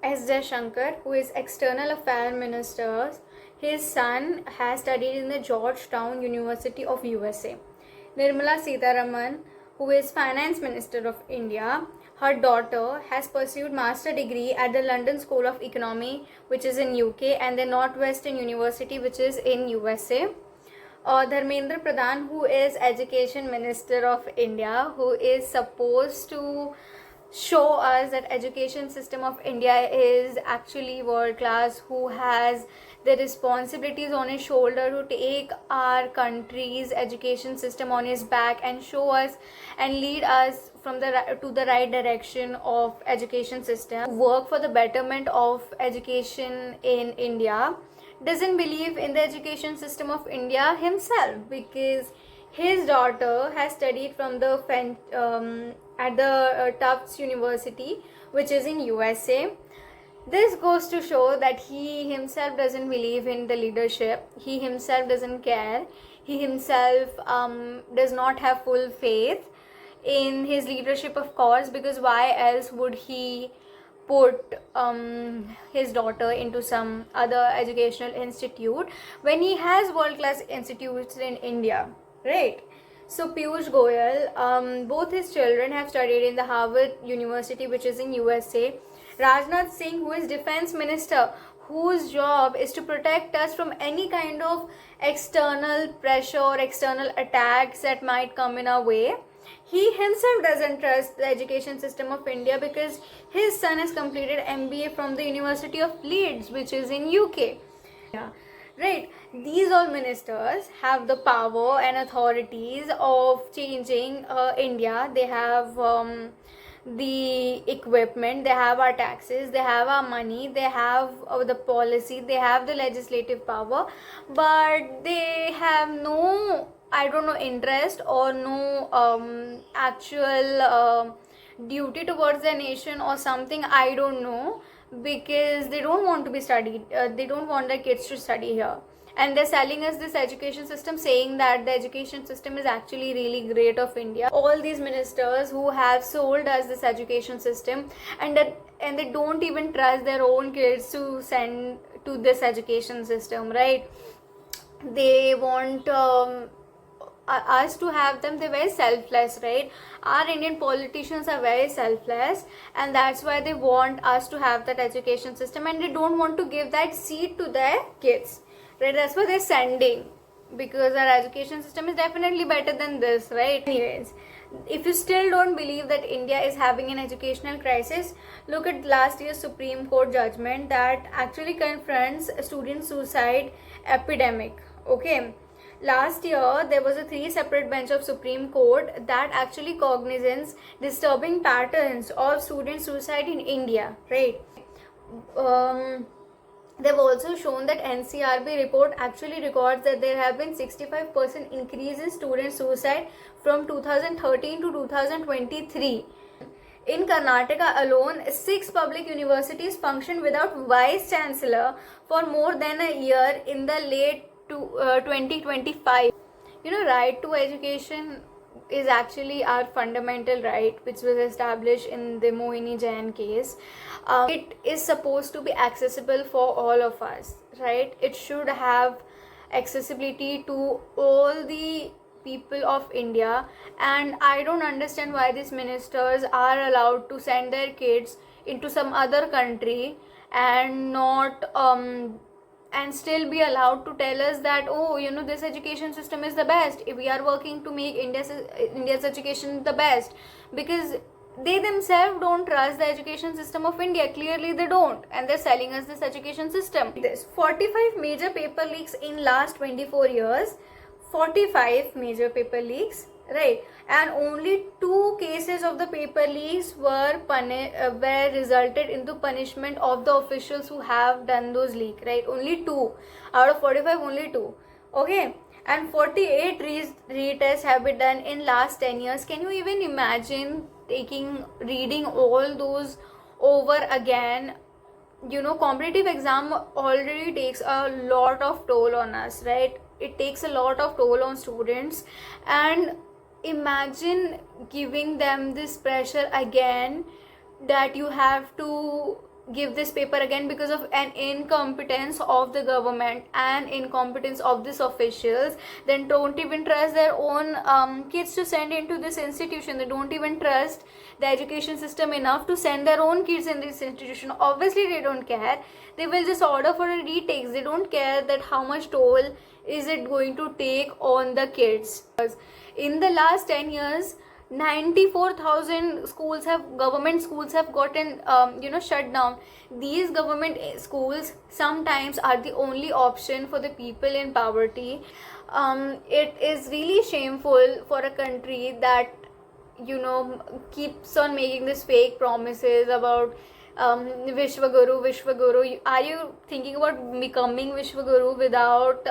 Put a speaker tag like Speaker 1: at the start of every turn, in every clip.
Speaker 1: S. Jaishankar, who is External Affairs Minister, his son has studied in the Georgetown University of USA. Nirmala Sitharaman, who is Finance Minister of India, her daughter has pursued master degree at the London School of Economy, which is in UK, and the Northwestern University, which is in USA. Dharmendra Pradhan, who is Education Minister of India, who is supposed to show us that education system of India is actually world class, who has the responsibilities on his shoulder to take our country's education system on his back and show us and lead us from the right direction of education system, work for the betterment of education in India, doesn't believe in the education system of India himself, because his daughter has studied from the at the Tufts University, which is in USA. This goes to show that he himself doesn't believe in the leadership. He himself doesn't care. He himself does not have full faith in his leadership, of course, because why else would he put his daughter into some other educational institute when he has world-class institutes in India, right? So Piyush Goyal, both his children have studied in the Harvard University, which is in USA. Rajnath Singh, who is Defense Minister, whose job is to protect us from any kind of external pressure or external attacks that might come in our way, he himself doesn't trust the education system of India because his son has completed MBA from the University of Leeds, which is in UK. Yeah. Right, these all ministers have the power and authorities of changing India. They have the equipment, they have our taxes, they have our money, they have the policy, they have the legislative power, but they have no, I don't know, interest or no actual duty towards the nation or something, I don't know, because they don't want to be studied, they don't want their kids to study here, and they're selling us this education system saying that the education system is actually really great of India. All these ministers who have sold us this education system, and they don't even trust their own kids to send to this education system, right? They want us to have them. They're very selfless, right? Our Indian politicians are very selfless, and that's why they want us to have that education system, and they don't want to give that seat to their kids, right? That's why they're sending, because our education system is definitely better than this, right? Anyways, if you still don't believe that India is having an educational crisis, look at last year's Supreme Court judgment that actually confronts student suicide epidemic. Okay, last year there was a 3 separate bench of Supreme Court that actually cognizance disturbing patterns of student suicide in India, right? They've also shown that NCRB report actually records that there have been 65% increase in student suicide from 2013 to 2023. In Karnataka alone, 6 public universities functioned without vice chancellor for more than a year in the late 2025. You know, right to education is actually our fundamental right, which was established in the Mohini Jain case. It is supposed to be accessible for all of us, right? It should have accessibility to all the people of India, and I don't understand why these ministers are allowed to send their kids into some other country and not and still be allowed to tell us that, oh, you know, this education system is the best, we are working to make India's education the best, because they themselves don't trust the education system of India. Clearly they don't, and they're selling us this education system. This 45 major paper leaks in last 24 years, 45 major paper leaks, right? And only 2 cases of the paper leaks were resulted into punishment of the officials who have done those leaks, right? Only 2 out of 45, only 2. Okay, and 48 retests have been done in last 10 years. Can you even imagine reading all those over again? You know, competitive exam already takes a lot of toll on us, right? It takes a lot of toll on students, and imagine giving them this pressure again, that you have to give this paper again because of an incompetence of the government and incompetence of these officials, then don't even trust their own kids to send into this institution. They don't even trust the education system enough to send their own kids in this institution. Obviously they don't care. They will just order for a retakes. They don't care that how much toll is it going to take on the kids. In the last 10 years, 94,000 schools government schools have gotten shut down. These government schools sometimes are the only option for the people in poverty. It is really shameful for a country that keeps on making these fake promises about Vishwaguru. Are you thinking about becoming Vishwaguru without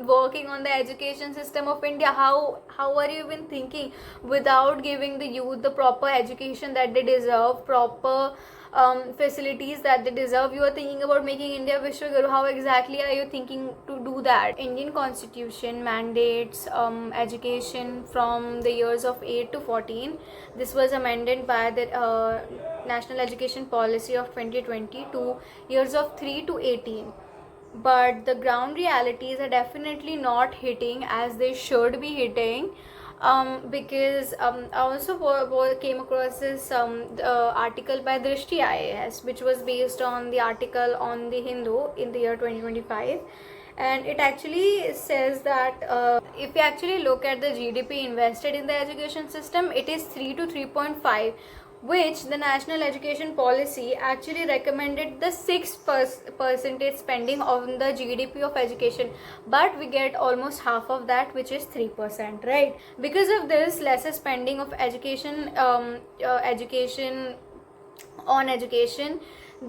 Speaker 1: working on the education system of India? How are you even thinking without giving the youth the proper education that they deserve, proper facilities that they deserve? You are thinking about making India Vishwaguru. How exactly are you thinking to do that? Indian Constitution mandates education from the years of 8 to 14. This was amended by the National Education Policy of 2020 to years of 3 to 18. But the ground realities are definitely not hitting as they should be hitting. Because I also came across this article by Drishti IAS, which was based on the article on the Hindu in the year 2025. And it actually says that if you actually look at the GDP invested in the education system, it is 3 to 3.5, which the National Education Policy actually recommended the 6% spending on the GDP of education, but we get almost half of that, which is 3%, right? Because of this lesser spending of education,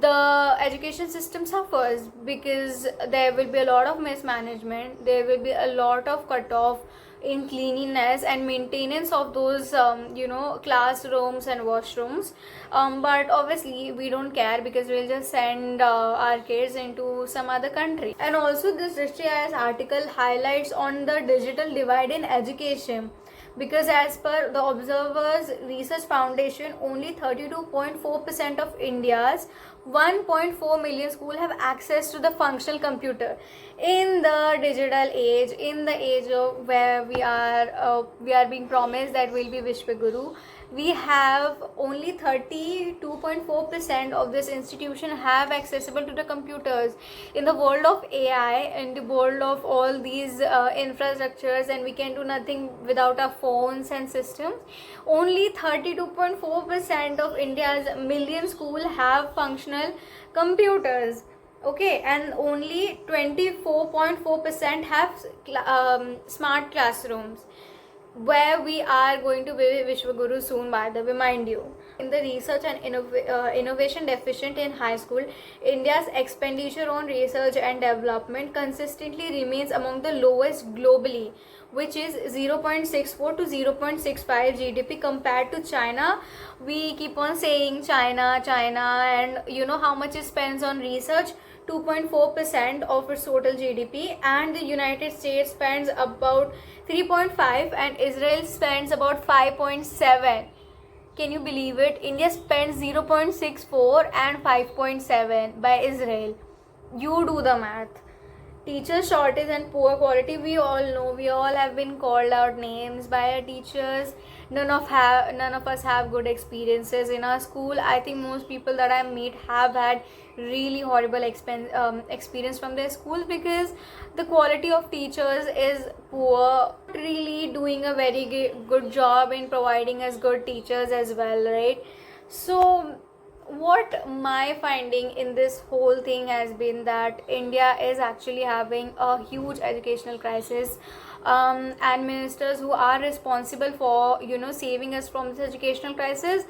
Speaker 1: the education system suffers, because there will be a lot of mismanagement, there will be a lot of cutoff in cleanliness and maintenance of those classrooms and washrooms, but obviously we don't care because we'll just send our kids into some other country. And also this Drishti IAS article highlights on the digital divide in education, because as per the Observer's Research Foundation, only 32.4% of India's 1.4 million schools have access to the functional computer. In the digital age, in the age of where we are being promised that we'll be Vishwaguru, we have only 32.4% of this institution have accessible to the computers. In the world of AI, in the world of all these infrastructures, and we can do nothing without our phones and systems, only 32.4% of India's million schools have functional computers. Okay, and only 24.4% have smart classrooms, where we are going to be Vishwaguru soon, by the way, mind you. In the research and innovation deficient in high school, India's expenditure on research and development consistently remains among the lowest globally, which is 0.64 to 0.65 GDP compared to China. We keep on saying China, and you know how much it spends on research? 2.4% of its total GDP, and the United States spends about 3.5, and Israel spends about 5.7. Can you believe it? India spends 0.64 and 5.7 by Israel. You do the math. Teacher shortage and poor quality, we all know, we all have been called out names by our teachers. None of us have good experiences in our school. I think most people that I meet have had really horrible experience from their schools, because the quality of teachers is poor, really doing a very good job in providing us good teachers as well, right? So what my finding in this whole thing has been that India is actually having a huge educational crisis, and ministers who are responsible for saving us from this educational crisis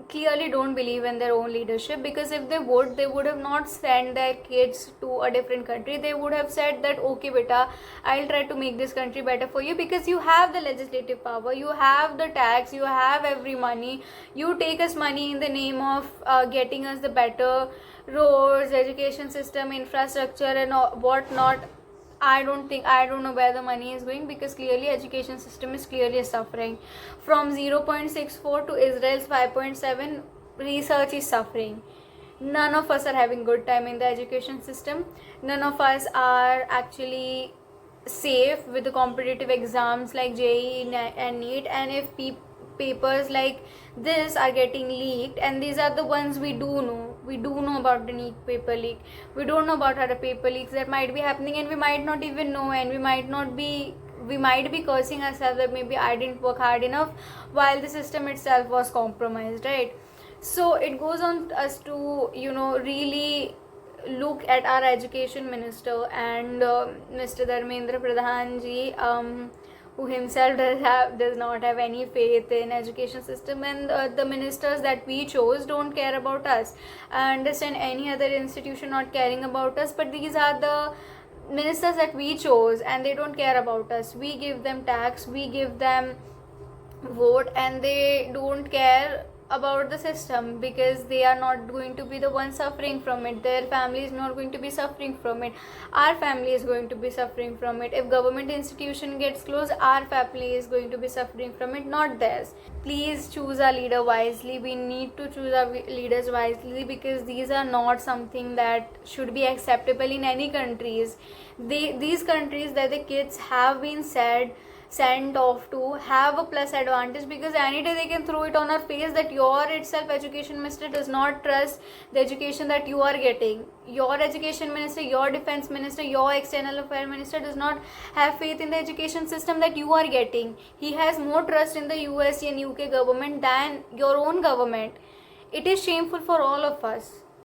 Speaker 1: clearly don't believe in their own leadership, because if they would have not sent their kids to a different country. They would have said that, okay beta, I'll try to make this country better for you, because you have the legislative power, you have the tax, you have every money, you take us money in the name of getting us the better roads, education system, infrastructure and what not. I don't know where the money is going, because clearly education system is clearly suffering. From 0.64 to Israel's 5.7, research is suffering. None of us are having good time in the education system. None of us are actually safe with the competitive exams like JEE and NEET. And if papers like this are getting leaked, and these are the ones we do know about the NEET paper leak. We don't know about other paper leaks that might be happening, and we might not even know, and we might be cursing ourselves that maybe I didn't work hard enough while the system itself was compromised, right? So it goes on us to really look at our education minister and Mr. Dharmendra Pradhan ji, who himself does not have any faith in education system, and the ministers that we chose don't care about us. I understand any other institution not caring about us, but these are the ministers that we chose, and they don't care about us. We give them tax, we give them vote, and they don't care about the system because they are not going to be the ones suffering from it. Their family is not going to be suffering from it. Our family is going to be suffering from it. If government institution gets closed, our family is going to be suffering from it, not theirs. Please choose our leader wisely. We need to choose our leaders wisely, because these are not something that should be acceptable in any countries. These countries that the kids have been sent off to have a plus advantage, because any day they can throw it on our face that your itself education minister does not trust the education that you are getting. Your education minister, your defense minister, your external affairs minister does not have faith in the education system that you are getting. He has more trust in the US and UK government than your own government. It is shameful for all of us.